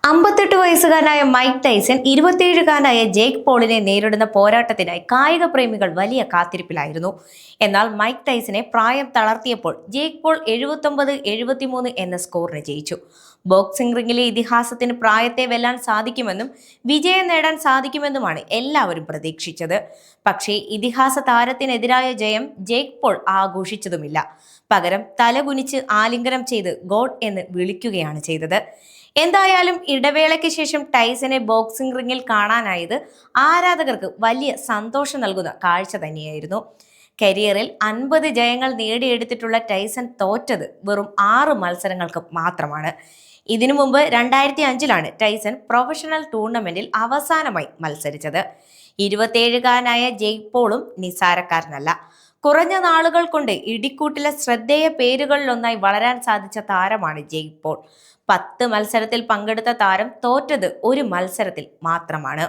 58 വയസ്സുകാരനായ Mike Tyson 27കാരനായ Jake പോളിനെ നേരിടുന്ന പോരാട്ടത്തിനായി കായിക പ്രേമികൾ വലിയ കാത്തിരിപ്പിലായിരുന്നു. എന്നാൽ മൈക്ക് ടൈസനെ പ്രായം തളർത്തിയപ്പോൾ ജേക്ക് പോൾ 79-73 എന്ന സ്കോറിന് ജയിച്ചു. ബോക്സിംഗ് റിംഗിലെ ഇതിഹാസത്തിന് പ്രായത്തെ വെല്ലാൻ സാധിക്കുമെന്നും വിജയം നേടാൻ സാധിക്കുമെന്നുമാണ് എല്ലാവരും പ്രതീക്ഷിച്ചത്. പക്ഷേ ഇതിഹാസ താരത്തിനെതിരായ ജയം ജേക്ക് പോൾ ആഘോഷിച്ചതുമില്ല. പകരം തലകുനിച്ച് ആലിംഗനം ചെയ്ത് ഗോഡ് എന്ന് വിളിക്കുകയാണ് ചെയ്തത്. എന്തായാലും ഇടവേളയ്ക്ക് ശേഷം ടൈസനെ ബോക്സിംഗ് റിംഗിൽ കാണാനായത് ആരാധകർക്ക് വലിയ സന്തോഷം നൽകുന്ന കാഴ്ച തന്നെയായിരുന്നു. കരിയറിൽ 50 ജയങ്ങൾ നേടിയെടുത്തിട്ടുള്ള ടൈസൺ തോറ്റത് വെറും 6 മത്സരങ്ങൾക്ക് മാത്രമാണ്. ഇതിനു മുമ്പ് 2005-ലാണ് ടൈസൺ പ്രൊഫഷണൽ ടൂർണമെന്റിൽ അവസാനമായി മത്സരിച്ചത്. 27കാരനായ ജേക്ക് പോളും നിസ്സാരക്കാരനല്ല. കുറഞ്ഞ നാളുകൾ കൊണ്ട് ഇടിക്കൂട്ടിലെ ശ്രദ്ധേയ പേരുകളിലൊന്നായി വളരാൻ സാധിച്ച താരമാണ് ജേക്ക് പോൾ. 10 മത്സരത്തിൽ പങ്കെടുത്ത താരം തോറ്റത് 1 മത്സരത്തിൽ മാത്രമാണ്.